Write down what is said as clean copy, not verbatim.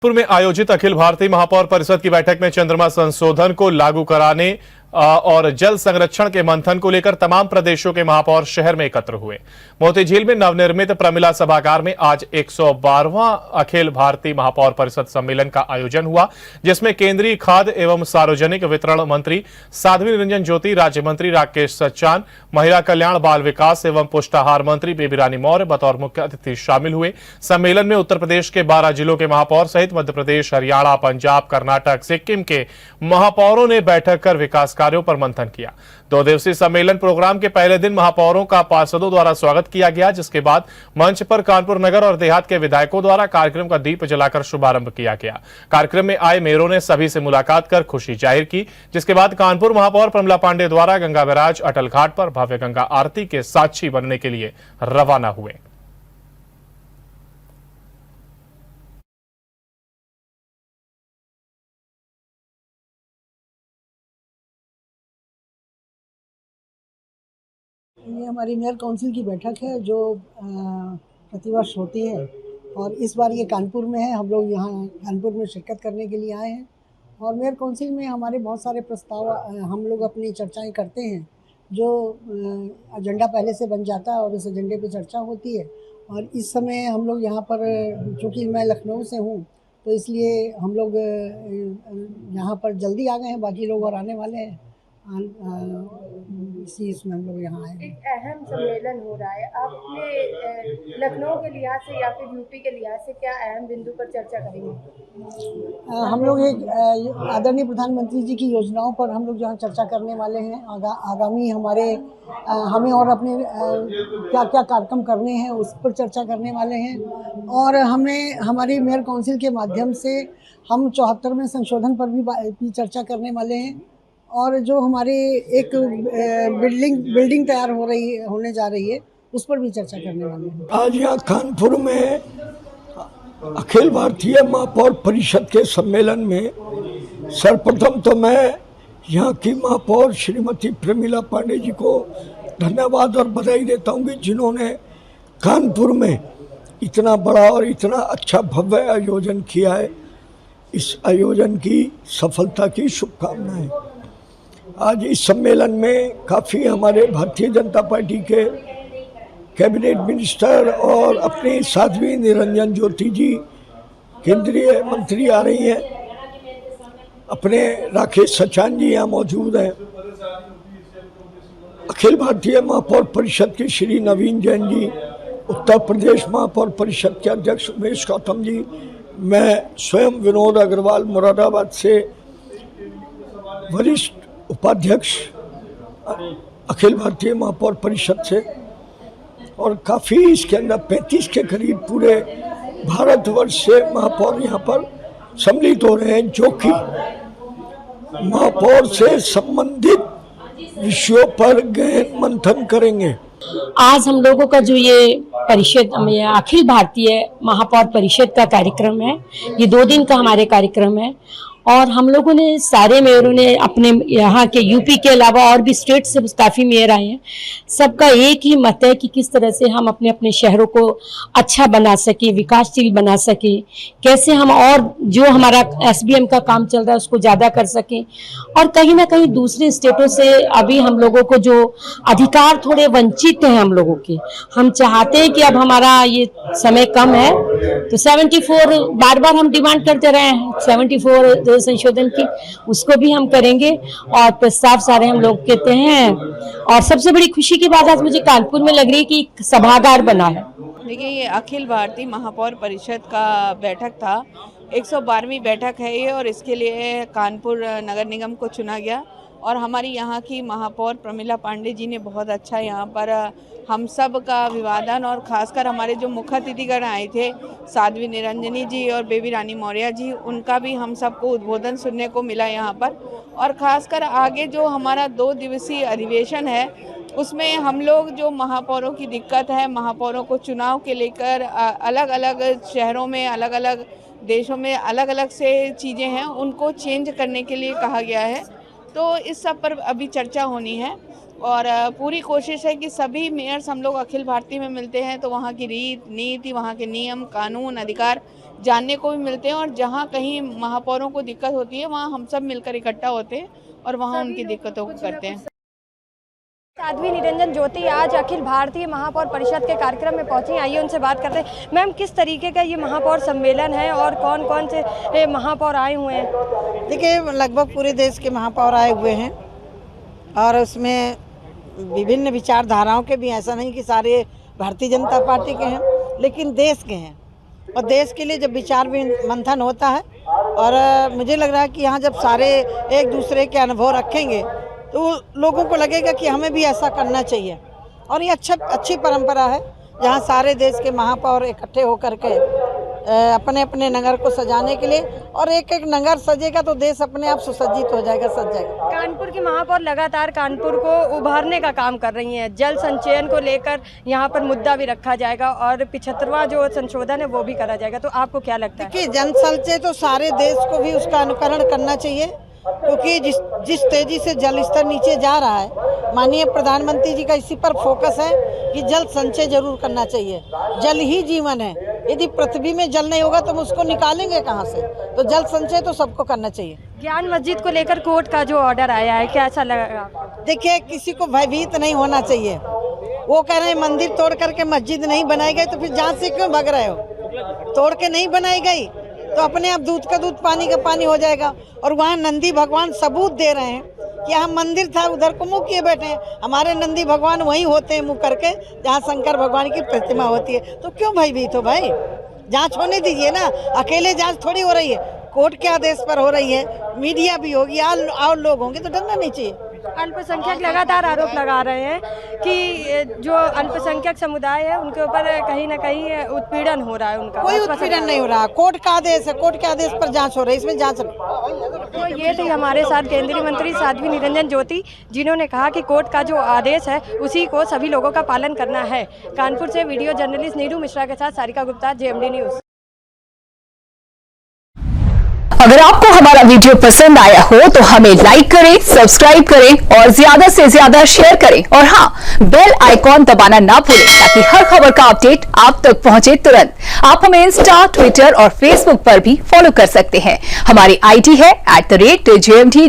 जयपुर में आयोजित अखिल भारतीय महापौर परिषद की बैठक में चंद्रमा संशोधन को लागू कराने और जल संरक्षण के मंथन को लेकर तमाम प्रदेशों के महापौर शहर में एकत्र हुए। मोती झील में नवनिर्मित प्रमिला सभागार में आज 112वां अखिल भारतीय महापौर परिषद सम्मेलन का आयोजन हुआ, जिसमें केंद्रीय खाद्य एवं सार्वजनिक वितरण मंत्री साध्वी निरंजन ज्योति, राज्य मंत्री राकेश सचान, महिला कल्याण बाल विकास एवं पुष्टाहार मंत्री बेबी रानी मौर्य बतौर मुख्य अतिथि शामिल हुए। सम्मेलन में उत्तर प्रदेश के 12 जिलों के महापौर सहित मध्य प्रदेश, हरियाणा, पंजाब, कर्नाटक, सिक्किम के महापौरों ने बैठक कर विकास कार्यों पर मंथन किया। 2 दिवसीय सम्मेलन प्रोग्राम के पहले दिन महापौरों का पार्षदों द्वारा स्वागत किया गया, जिसके बाद मंच पर कानपुर नगर और देहात के विधायकों द्वारा कार्यक्रम का दीप जलाकर शुभारंभ किया गया। कार्यक्रम में आए मेयरों ने सभी से मुलाकात कर खुशी जाहिर की, जिसके बाद कानपुर महापौर प्रमिला पांडे द्वारा गंगा बैराज अटल घाट पर भव्य गंगा आरती के साक्षी बनने के लिए रवाना हुए। ये हमारी मेयर काउंसिल की बैठक है जो प्रतिवर्ष होती है और इस बार ये कानपुर में है। हम लोग यहाँ कानपुर में शिरकत करने के लिए आए हैं और मेयर काउंसिल में हमारे बहुत सारे प्रस्ताव हम लोग अपनी चर्चाएं करते हैं। जो एजेंडा पहले से बन जाता है और उस एजेंडे पे चर्चा होती है। और इस समय हम लोग यहाँ पर, चूँकि मैं लखनऊ से हूँ तो इसलिए हम लोग यहाँ पर जल्दी आ गए हैं, बाकी लोग और आने वाले हैं। इसी इसमें हम लोग यहाँ आए। एक अहम सम्मेलन हो रहा है, आपने लखनऊ के लिहाज से या फिर यूपी के लिहाज से क्या अहम बिंदु पर चर्चा करेंगे? हम लोग एक आदरणीय प्रधानमंत्री जी की योजनाओं पर हम लोग जहाँ चर्चा करने वाले हैं। आगामी हमें और अपने क्या क्या कार्यक्रम करने हैं उस पर चर्चा करने वाले हैं। और हमें हमारी मेयर काउंसिल के माध्यम से हम 74वें संशोधन पर भी चर्चा करने वाले हैं। और जो हमारे एक बिल्डिंग तैयार होने जा रही है उस पर भी चर्चा करने वाले हैं। आज यहाँ कानपुर में अखिल भारतीय महापौर परिषद के सम्मेलन में सर्वप्रथम तो मैं यहाँ की महापौर श्रीमती प्रमिला पांडे जी को धन्यवाद और बधाई देता हूँ कि जिन्होंने कानपुर में इतना बड़ा और इतना अच्छा भव्य आयोजन किया है। इस आयोजन की सफलता की शुभकामनाएं। आज इस सम्मेलन में काफ़ी हमारे भारतीय जनता पार्टी के कैबिनेट मिनिस्टर और अपनी साध्वी निरंजन ज्योति जी केंद्रीय मंत्री आ रही हैं। अपने राकेश सचान जी यहाँ मौजूद हैं। अखिल भारतीय महापौर परिषद के श्री नवीन जैन जी, उत्तर प्रदेश महापौर परिषद के अध्यक्ष उमेश गौतम जी, मैं स्वयं विनोद अग्रवाल मुरादाबाद से वरिष्ठ उपाध्यक्ष अखिल भारतीय महापौर परिषद से, और काफ़ी इसके अंदर 35 के करीब पूरे भारतवर्ष से महापौर यहाँ पर सम्मिलित हो रहे हैं, जो कि महापौर से संबंधित विषयों पर गहन मंथन करेंगे। आज हम लोगों का जो ये परिषद अखिल भारतीय महापौर परिषद का कार्यक्रम है, ये 2 दिन का हमारे कार्यक्रम है। और हम लोगों ने सारे मेयरों ने अपने यहाँ के यूपी के अलावा और भी स्टेट से काफ़ी मेयर आए हैं। सबका एक ही मत है कि किस तरह से हम अपने अपने शहरों को अच्छा बना सके, विकासशील बना सके, कैसे हम और जो हमारा एसबीएम का काम चल रहा है उसको ज़्यादा कर सकें। और कहीं ना कहीं दूसरे स्टेटों से अभी हम लोगों को जो अधिकार थोड़े वंचित हैं हम लोगों के, हम चाहते हैं कि अब हमारा ये समय कम है तो 74 बार बार हम डिमांड करते रहे हैं 74 संशोधन की, उसको भी हम करेंगे। और प्रस्ताव सारे हम लोग कहते हैं। और सबसे बड़ी खुशी की बात आज मुझे कानपुर में लग रही है कि सभागार बना है। देखिए, ये अखिल भारतीय महापौर परिषद का बैठक था, 112वीं बैठक है ये, और इसके लिए कानपुर नगर निगम को चुना गया। और हमारी यहाँ की महापौर प्रमिला पांडे जी ने बहुत अच्छा यहाँ पर हम सब का अभिवादन, और ख़ासकर हमारे जो मुख्य अतिथिगण आए थे साध्वी निरंजनी जी और बेबी रानी मौर्य जी, उनका भी हम सबको उद्बोधन सुनने को मिला यहाँ पर। और ख़ासकर आगे जो हमारा 2 दिवसीय अधिवेशन है उसमें हम लोग जो महापौरों की दिक्कत है, महापौरों को चुनाव के लेकर अलग अलग शहरों में, अलग अलग देशों में अलग अलग से चीज़ें हैं, उनको चेंज करने के लिए कहा गया है। तो इस सब पर अभी चर्चा होनी है। और पूरी कोशिश है कि सभी मेयर्स हम लोग अखिल भारतीय में मिलते हैं तो वहाँ की रीत नीति, वहाँ के नियम कानून अधिकार जानने को भी मिलते हैं, और जहाँ कहीं महापौरों को दिक्कत होती है वहाँ हम सब मिलकर इकट्ठा होते हैं और वहाँ उनकी दिक्कतों को करते हैं। साध्वी निरंजन ज्योति आज अखिल भारतीय महापौर परिषद के कार्यक्रम में पहुंची। आइए उनसे बात करते हैं। मैम, किस तरीके का ये महापौर सम्मेलन है और कौन कौन से महापौर आए हुए हैं? देखिए, लगभग पूरे देश के महापौर आए हुए हैं और उसमें विभिन्न विचारधाराओं के भी, ऐसा नहीं कि सारे भारतीय जनता पार्टी के हैं, लेकिन देश के हैं। और देश के लिए जब विचार मंथन होता है और मुझे लग रहा है कि यहाँ जब सारे एक दूसरे के अनुभव रखेंगे तो लोगों को लगेगा कि हमें भी ऐसा करना चाहिए। और ये अच्छी परंपरा है जहाँ सारे देश के महापौर इकट्ठे होकर के अपने अपने नगर को सजाने के लिए, और एक एक नगर सजेगा तो देश अपने आप सुसज्जित हो जाएगा, सज जाएगा। कानपुर की महापौर लगातार कानपुर को उभारने का काम कर रही हैं। जल संचयन को लेकर यहाँ पर मुद्दा भी रखा जाएगा और 75वां जो संशोधन है वो भी करा जाएगा, तो आपको क्या लगता है? देखिए, जन संचय तो सारे देश को भी उसका अनुकरण करना चाहिए, क्योंकि जिस तेजी से जल स्तर नीचे जा रहा है, माननीय प्रधानमंत्री जी का इसी पर फोकस है कि जल संचय जरूर करना चाहिए। जल ही जीवन है। यदि पृथ्वी में जल नहीं होगा तो हम उसको निकालेंगे कहाँ से? तो जल संचय तो सबको करना चाहिए। ज्ञान मस्जिद को लेकर कोर्ट का जो ऑर्डर आया है, क्या ऐसा लगा आपको? देखिए, किसी को भयभीत नहीं होना चाहिए। वो कह रहे हैं मंदिर तोड़ करके मस्जिद नहीं बनाई गई, तो फिर जांच से क्यों भाग रहे हो? तोड़ के नहीं बनाई गई तो अपने आप दूध का दूध पानी का पानी हो जाएगा। और वहाँ नंदी भगवान सबूत दे रहे हैं कि यहाँ मंदिर था, उधर को मुँह किए बैठे हैं। हमारे नंदी भगवान वहीं होते हैं मुँह करके जहाँ शंकर भगवान की प्रतिमा होती है। तो क्यों भयभीत हो भाई? जांच होने दीजिए ना। अकेले जांच थोड़ी हो रही है, कोर्ट के आदेश पर हो रही है, मीडिया भी होगी और लोग होंगे, तो डरना नहीं चाहिए। अल्पसंख्यक लगातार आरोप लगा रहे हैं कि जो अल्पसंख्यक समुदाय है उनके ऊपर कहीं ना कहीं उत्पीड़न हो रहा है उनका। कोई उत्पीड़न नहीं हो रहा, कोर्ट का आदेश है, कोर्ट के आदेश पर जांच हो रही है, इसमें जांच नहीं। तो ये थी हमारे साथ केंद्रीय मंत्री साध्वी निरंजन ज्योति, जिन्होंने कहा कि कोर्ट का जो आदेश है उसी को सभी लोगों का पालन करना है। कानपुर से वीडियो जर्नलिस्ट नीरू मिश्रा के साथ सारिका गुप्ता, JMD न्यूज। अगर आपको हमारा वीडियो पसंद आया हो तो हमें लाइक करें, सब्सक्राइब करें और ज्यादा से ज्यादा शेयर करें। और हाँ, बेल आइकॉन दबाना ना भूलें ताकि हर खबर का अपडेट आप तक पहुंचे तुरंत। आप हमें इंस्टा, ट्विटर और फेसबुक पर भी फॉलो कर सकते हैं। हमारी ID है @JMD